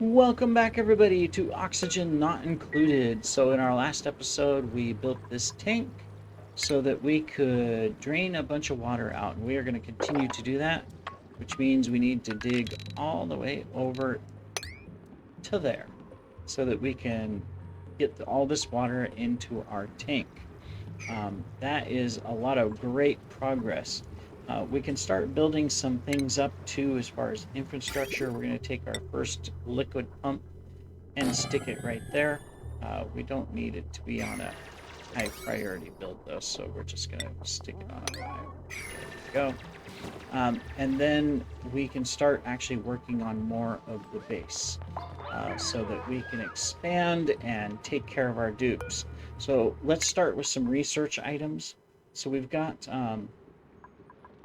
Welcome back, everybody, to Oxygen Not Included. So, in our last episode, we built this tank so that we could drain a bunch of water out, and we are going to continue to do that, which means we need to dig all the way over to there so that we can get all this water into our tank. That is a lot of great progress. We can start building some things up too as far as infrastructure. We're going to take our first liquid pump and stick it right there. We don't need it to be on a high priority build though, so we're just going to stick it on a high. There we go. And then we can start actually working on more of the base so that we can expand and take care of our dupes. So let's start with some research items. So we've got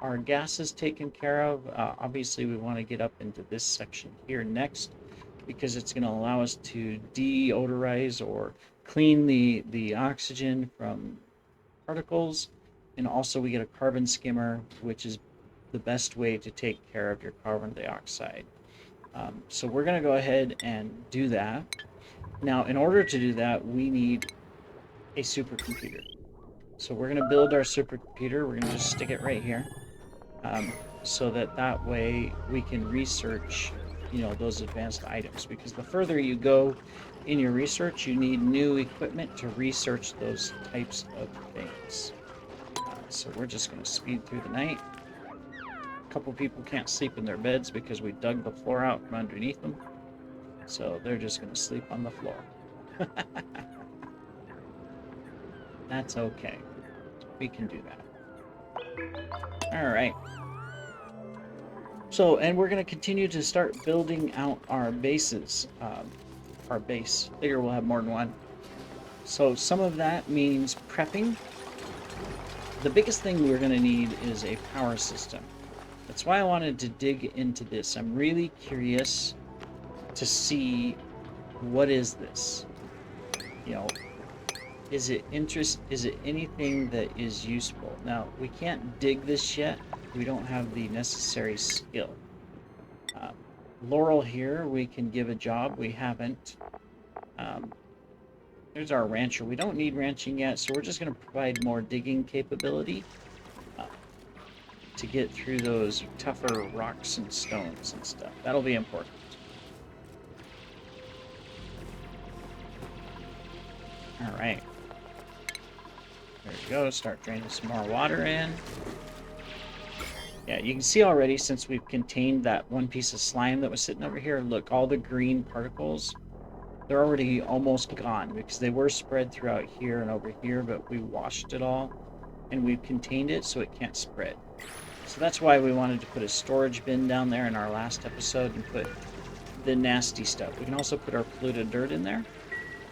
our gases taken care of. Obviously, we want to get up into this section here next because it's going to allow us to deodorize or clean the oxygen from particles. And also we get a carbon skimmer, which is the best way to take care of your carbon dioxide. So we're going to go ahead and do that. Now, in order to do that, we need a supercomputer. So we're going to build our supercomputer. We're going to just stick it right here, so that way we can research, those advanced items. Because the further you go in your research, you need new equipment to research those types of things. So we're just going to speed through the night. A couple people can't sleep in their beds because we dug the floor out from underneath them. So they're just going to sleep on the floor. That's okay. We can do that. All right. So, and we're going to continue to start building out our bases. Our base. Later we'll have more than one. So some of that means prepping. The biggest thing we're going to need is a power system. That's why I wanted to dig into this. I'm really curious to see what is this. Is it anything that is useful? Now, we can't dig this yet. We don't have the necessary skill. Laurel here, we can give a job. We haven't. There's our rancher. We don't need ranching yet, so we're just going to provide more digging capability to get through those tougher rocks and stones and stuff. That'll be important. All right. There we go. Start draining some more water in. Yeah, you can see already, since we've contained that one piece of slime that was sitting over here, look, all the green particles, they're already almost gone because they were spread throughout here and over here, but we washed it all and we've contained it so it can't spread. So that's why we wanted to put a storage bin down there in our last episode and put the nasty stuff. We can also put our polluted dirt in there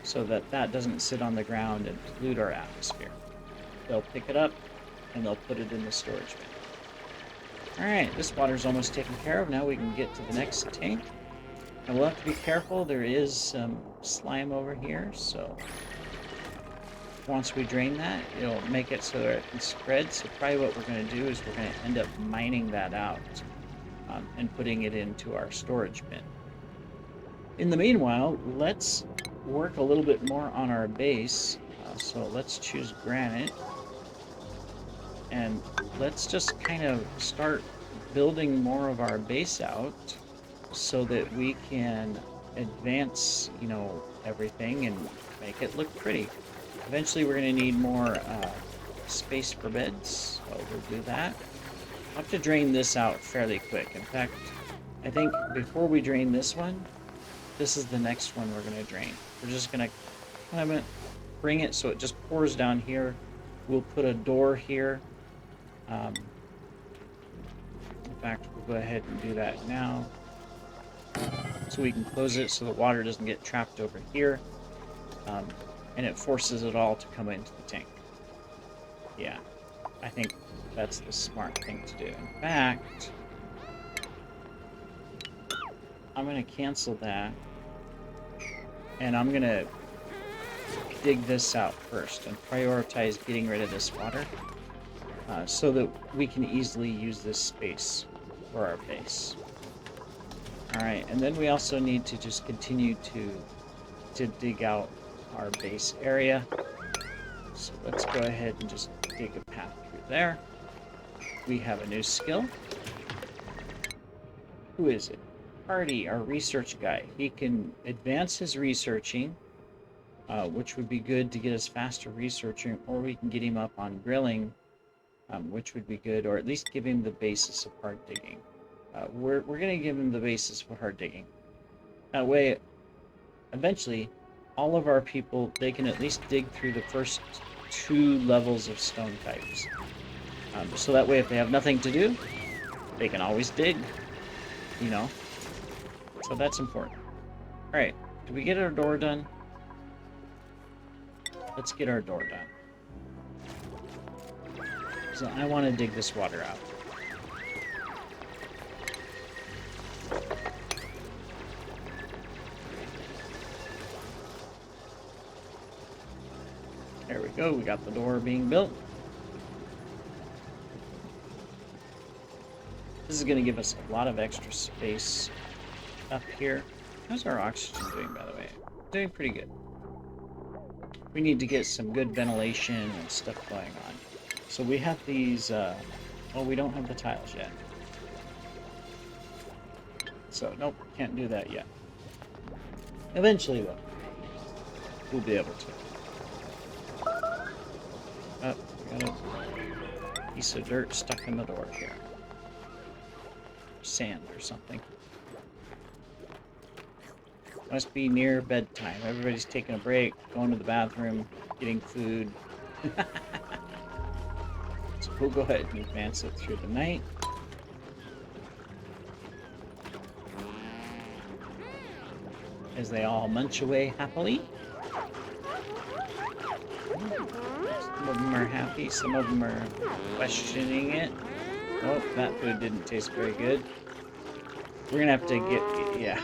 so that that doesn't sit on the ground and pollute our atmosphere. They'll pick it up and they'll put it in the storage bin. Alright, this water's almost taken care of. Now we can get to the next tank. And we'll have to be careful. There is some slime over here, so once we drain that, it'll make it so that it can spread. So probably what we're going to do is we're going to end up mining that out and putting it into our storage bin. In the meanwhile, let's work a little bit more on our base. So let's choose granite. And let's just kind of start building more of our base out so that we can advance, everything and make it look pretty. Eventually we're going to need more space for beds, so we'll do that. I'll have to drain this out fairly quick. In fact, I think before we drain this one, this is the next one we're going to drain. We're just going to kind of bring it so it just pours down here. We'll put a door here. In fact, we'll go ahead and do that now. So we can close it so the water doesn't get trapped over here. And it forces it all to come into the tank. Yeah, I think that's the smart thing to do. In fact, I'm going to cancel that. And I'm going to dig this out first and prioritize getting rid of this water so that we can easily use this space for our base. All right, and then we also need to just continue to dig out our base area. So let's go ahead and just dig a path through there. We have a new skill. Who is it? Hardy, our research guy. He can advance his researching, which would be good to get us faster researching, or we can get him up on grilling, which would be good, or at least give him the basis of hard digging. We're going to give him the basis for hard digging. That way, eventually, all of our people, they can at least dig through the first 2 levels of stone types. So that way, if they have nothing to do, they can always dig, you know? So that's important. All right, did we get our door done? Let's get our door done. So I want to dig this water out. There we go, we got the door being built. This is going to give us a lot of extra space up here. How's our oxygen doing, by the way? Doing pretty good. We need to get some good ventilation and stuff going on. So we have these, oh, we don't have the tiles yet. So, nope, can't do that yet. Eventually, though, we'll be able to. Oh, we got a piece of dirt stuck in the door here. Sand or something. Must be near bedtime. Everybody's taking a break, going to the bathroom, getting food. So we'll go ahead and advance it through the night. As they all munch away happily. Some of them are happy, some of them are questioning it. Oh, that food didn't taste very good. We're gonna have to get, yeah.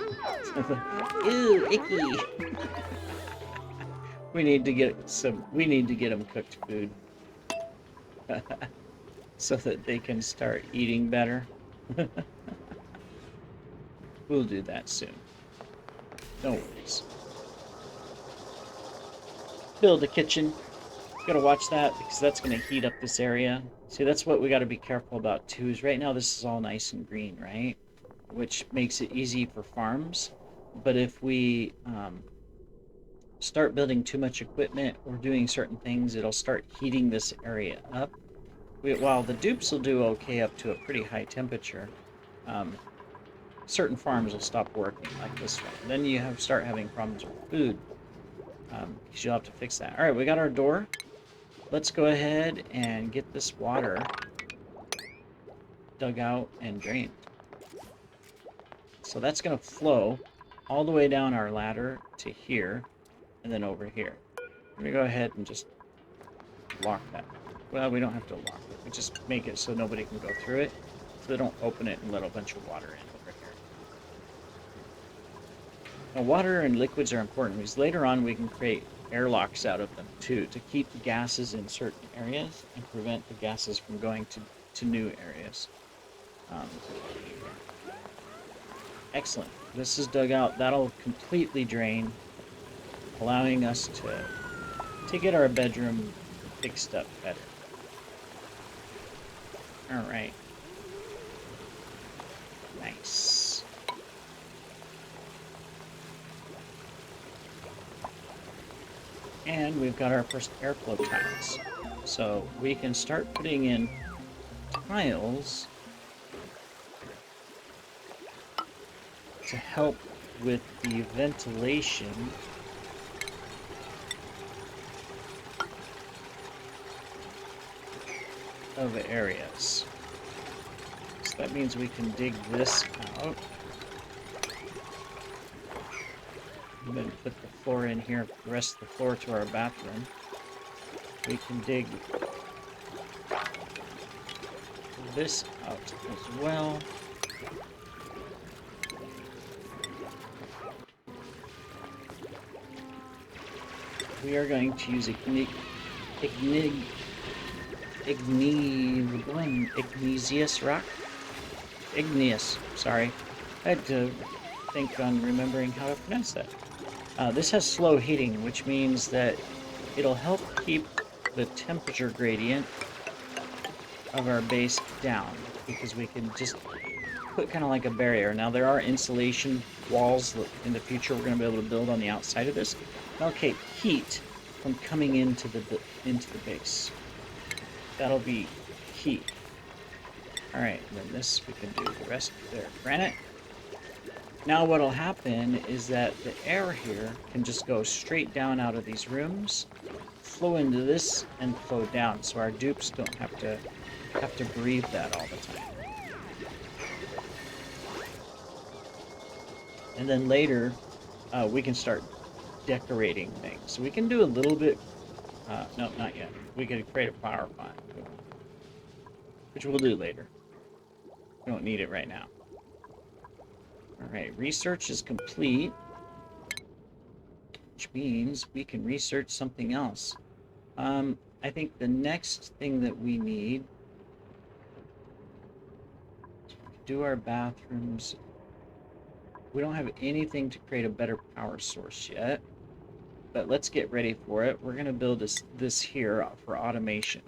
Ew, icky. We need to get them cooked food. So that they can start eating better. We'll do that soon. No worries. Build a kitchen. Gotta watch that because that's gonna heat up this area. See, that's what we gotta be careful about too, is right now this is all nice and green, right? Which makes it easy for farms. But if we start building too much equipment or doing certain things, it'll start heating this area up. While the dupes will do okay up to a pretty high temperature, certain farms will stop working, like this one. Then you start having problems with food, because you'll have to fix that. All right, we got our door. Let's go ahead and get this water dug out and drained. So that's going to flow all the way down our ladder to here, and then over here. Let me go ahead and just lock that. Well, we don't have to lock it. We just make it so nobody can go through it, so they don't open it and let a bunch of water in over here. Now, water and liquids are important because later on we can create airlocks out of them too, to keep the gases in certain areas and prevent the gases from going to new areas. Excellent. This is dug out. That'll completely drain, allowing us to get our bedroom fixed up better. All right. Nice. And we've got our first airflow tiles. So we can start putting in tiles to help with the ventilation of areas. So that means we can dig this out. And then put the floor in here, the rest of the floor to our bathroom. We can dig this out as well. We are going to use igneous rock. Igneous, sorry. I had to think on remembering how to pronounce that. This has slow heating, which means that it'll help keep the temperature gradient of our base down, because we can just put kind of like a barrier. Now, there are insulation walls that in the future we're going to be able to build on the outside of this. That'll keep heat from coming into the base. That'll be key. All right, then this we can do the rest there. Granite. Now what'll happen is that the air here can just go straight down out of these rooms, flow into this, and flow down, so our dupes don't have to breathe that all the time. And then later, we can start decorating things. So we can do a little bit. No, not yet. We could create a flower pot, which we'll do later. We don't need it right now. All right, research is complete, which means we can research something else. I think the next thing that we need to do our bathrooms. We don't have anything to create a better power source yet, but let's get ready for it. We're going to build this here for automation.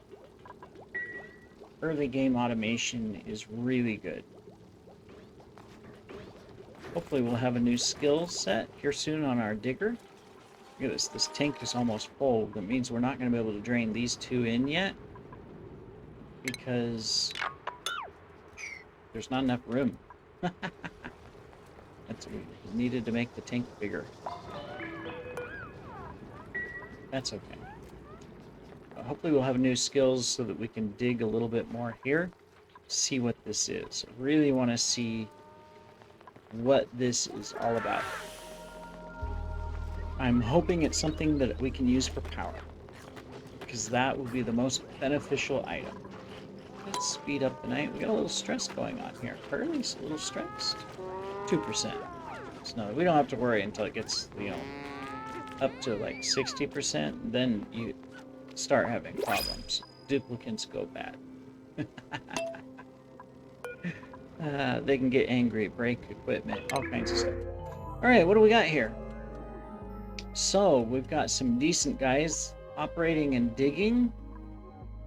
Early game automation is really good. Hopefully we'll have a new skill set here soon on our digger. Look at this. This tank is almost full. That means we're not going to be able to drain these two in yet, because there's not enough room. That's what we needed to make the tank bigger. That's okay. Hopefully we'll have new skills so that we can dig a little bit more here. See what this is. I really want to see what this is all about. I'm hoping it's something that we can use for power, because that will be the most beneficial item. Let's speed up the night. We got a little stress going on here. Curly's a little stressed. 2%. So no, we don't have to worry until it gets, up to like 60%. Then you start having problems. Duplicates go bad. They can get angry, break equipment, all kinds of stuff. All right, what do we got here? So we've got some decent guys operating and digging,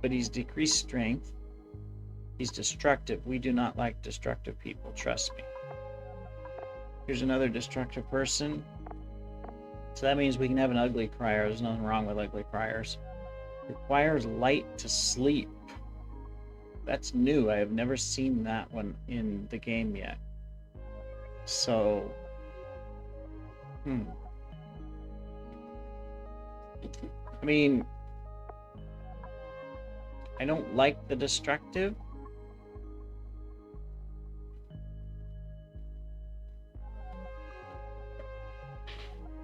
but he's decreased strength. He's destructive. We do not like destructive people, trust me. Here's another destructive person. So that means we can have an ugly crier. There's nothing wrong with ugly criers. Requires light to sleep. That's new. I have never seen that one in the game yet. So, I mean, I don't like the destructive.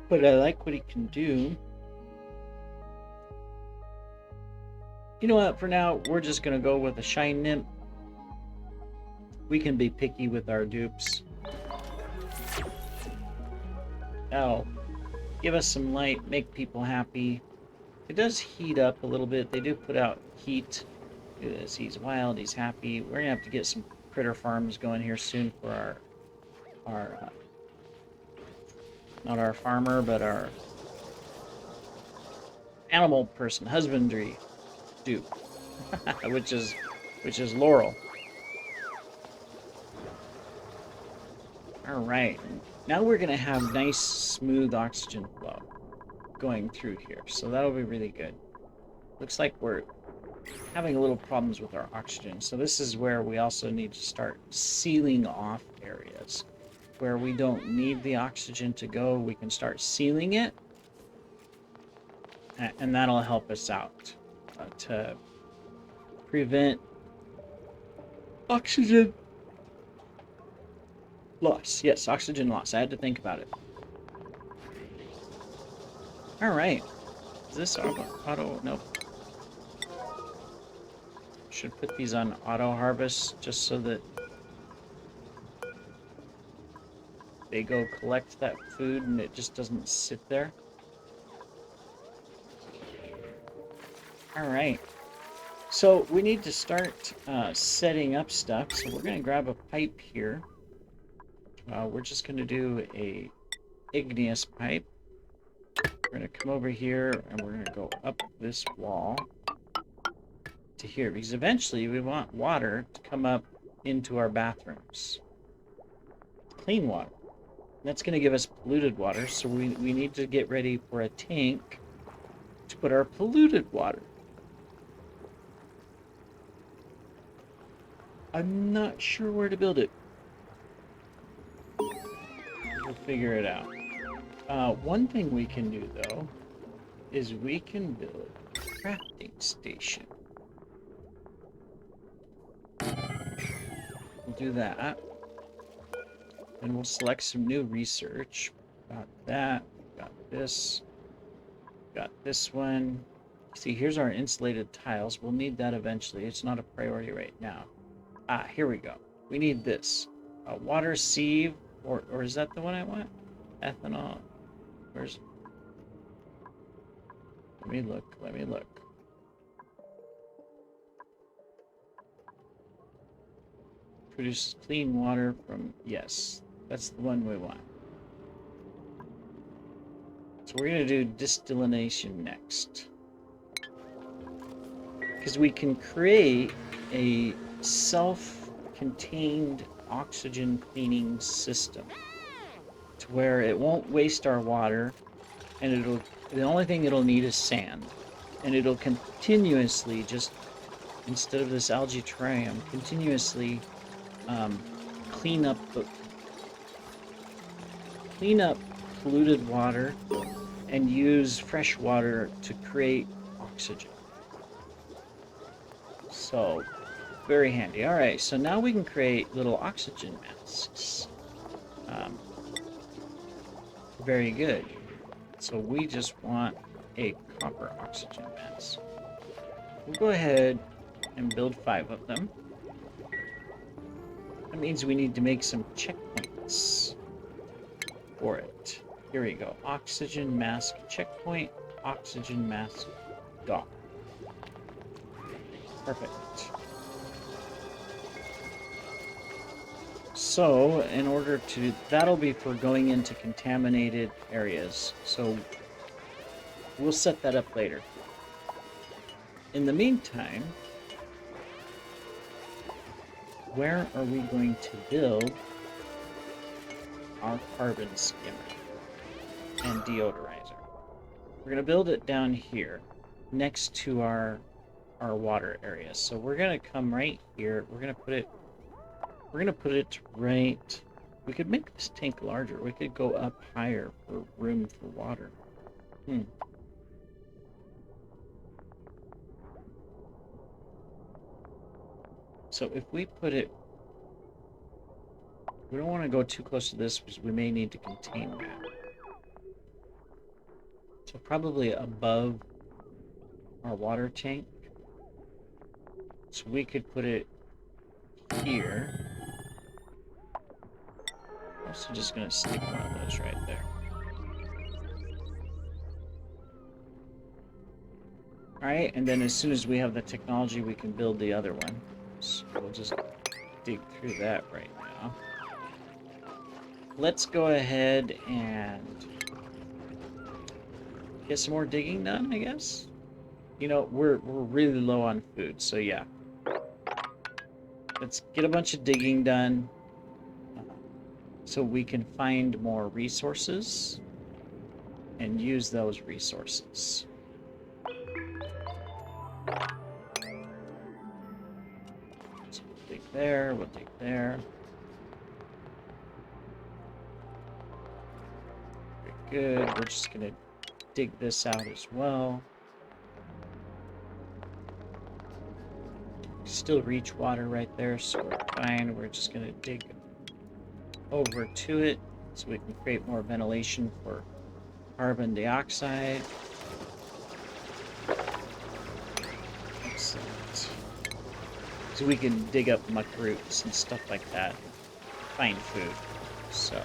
But I like what he can do. You know what? For now, we're just going to go with a Shine Nymph. We can be picky with our dupes. That'll give us some light, make people happy. It does heat up a little bit. They do put out heat. Look at this. He's wild. He's happy. We're going to have to get some critter farms going here soon for our not our farmer, but our animal person, husbandry dupe, which is Laurel. All right, now we're gonna have nice, smooth oxygen flow going through here, so that'll be really good. Looks like we're having a little problems with our oxygen, so this is where we also need to start sealing off areas. Where we don't need the oxygen to go, we can start sealing it, and that'll help us out to prevent oxygen loss. Yes, oxygen loss. I had to think about it. All right. Is this auto? Nope. Should put these on auto harvest just so that they go collect that food and it just doesn't sit there. All right. So we need to start setting up stuff. So we're going to grab a pipe here. We're just going to do a igneous pipe. We're going to come over here and we're going to go up this wall to here, because eventually we want water to come up into our bathrooms. Clean water. That's going to give us polluted water, so we need to get ready for a tank to put our polluted water. I'm not sure where to build it. We'll figure it out. One thing we can do, though, is we can build a crafting station. We'll do that. And we'll select some new research. Got that. Got this. Got this one. See, here's our insulated tiles. We'll need that eventually. It's not a priority right now. Here we go. We need this. Water sieve. Or is that the one I want? Ethanol. Where's... Let me look. Let me look. Produces clean water from... Yes. That's the one we want. So we're going to do distillation next. Because we can create a self-contained oxygen cleaning system to where it won't waste our water, and the only thing it'll need is sand, and it'll continuously just, instead of this algae terrarium, continuously clean up polluted water and use fresh water to create oxygen. So, very handy. Alright, so now we can create little oxygen masks. Very good. So we just want a copper oxygen mask. We'll go ahead and build 5 of them. That means we need to make some checkpoints for it. Here we go. Oxygen mask checkpoint, oxygen mask dock. Perfect. So, in order to... That'll be for going into contaminated areas. So, we'll set that up later. In the meantime, where are we going to build our carbon skimmer and deodorizer? We're going to build it down here, next to our water area. So we're going to come right here. We're going to put it right... We could make this tank larger. We could go up higher for room for water. So if we put it... We don't want to go too close to this because we may need to contain that. So probably above our water tank. So we could put it here. I'm also just going to stick one of those right there. Alright, and then as soon as we have the technology, we can build the other one. So we'll just dig through that right now. Let's go ahead and get some more digging done, I guess. You know, we're really low on food, so yeah. Let's get a bunch of digging done so we can find more resources and use those resources. So we'll dig there, we'll dig there. Very good. We're just going to dig this out as well. Still reach water right there, so we're fine. We're just going to dig over to it so we can create more ventilation for carbon dioxide. Excellent. So we can dig up muck roots and stuff like that. Find food. So.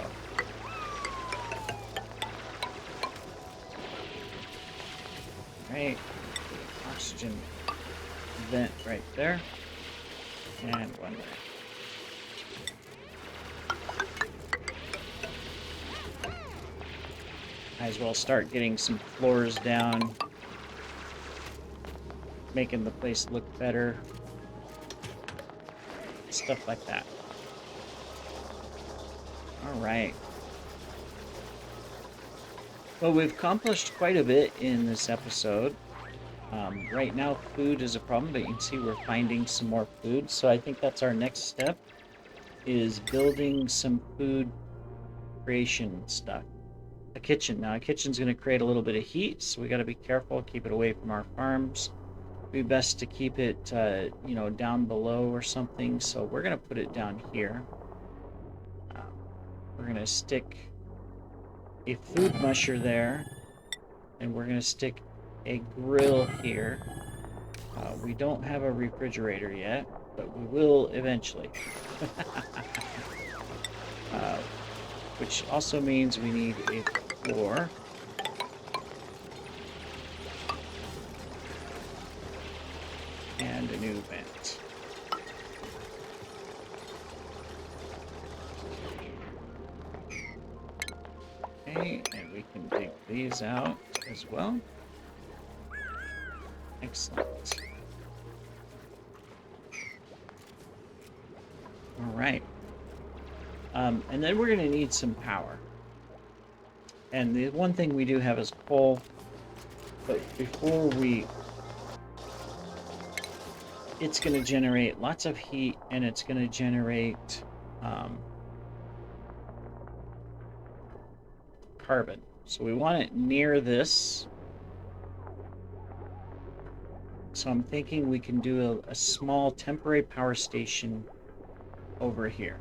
Alright. Oxygen vent right there. And one there. Might as well start getting some floors down, making the place look better. Stuff like that. All right. Well, we've accomplished quite a bit in this episode. Right now, food is a problem, but you can see we're finding some more food. So I think that's our next step, is building some food creation stuff. A kitchen. Now, a kitchen's going to create a little bit of heat, so we got to be careful, keep it away from our farms. It'd be best to keep it, down below or something. So we're going to put it down here. We're going to stick a food musher there, and we're going to stick a grill here. We don't have a refrigerator yet, but we will eventually. Which also means we need a floor. And a new vent. Okay, and we can dig these out as well. Excellent. All right. And then we're going to need some power. And the one thing we do have is coal. But before it's going to generate lots of heat, and it's going to generate carbon. So we want it near this. So I'm thinking we can do a small temporary power station over here.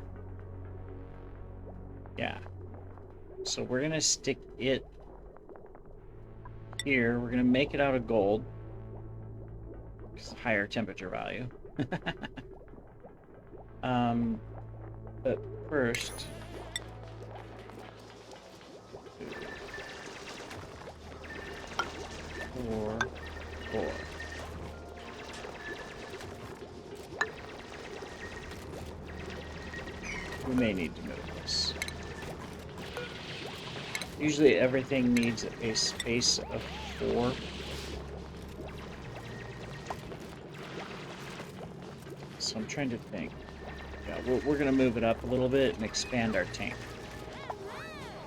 Yeah. So we're going to stick it here. We're going to make it out of gold. It's a higher temperature value. But first... 4, 4. We may need to move this. Usually everything needs a space of 4. So I'm trying to think. Yeah, we're going to move it up a little bit and expand our tank.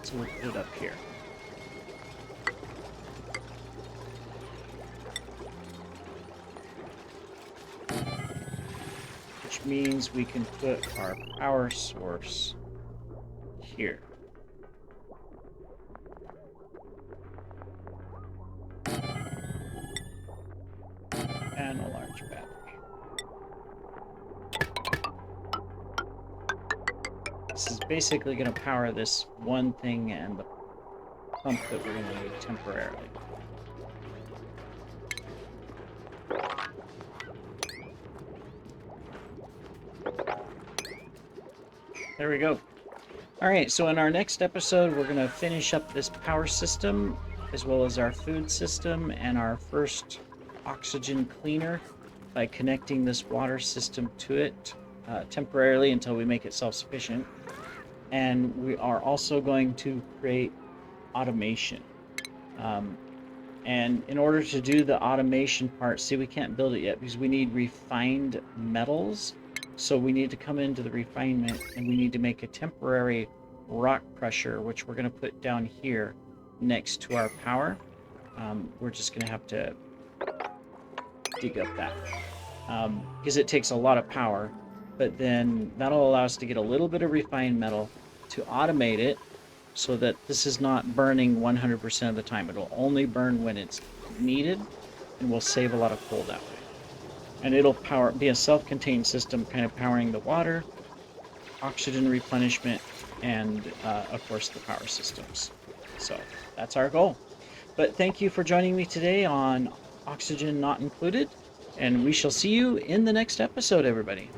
So we'll put it up here. Which means we can put our power source here. And a large battery. This is basically going to power this one thing and the pump that we're going to need temporarily. There we go. All right, so in our next episode, we're going to finish up this power system, as well as our food system and our first oxygen cleaner by connecting this water system to it temporarily until we make it self-sufficient. And we are also going to create automation. And in order to do the automation part, see, we can't build it yet because we need refined metals. So we need to come into the refinement, and we need to make a temporary rock crusher, which we're going to put down here next to our power. We're just going to have to dig up that because it takes a lot of power, but then that'll allow us to get a little bit of refined metal to automate it so that this is not burning 100% of the time. It'll only burn when it's needed, and we'll save a lot of coal that way. And it'll be a self-contained system, kind of powering the water, oxygen replenishment, and of course the power systems. So that's our goal. But thank you for joining me today on Oxygen Not Included, and we shall see you in the next episode, everybody.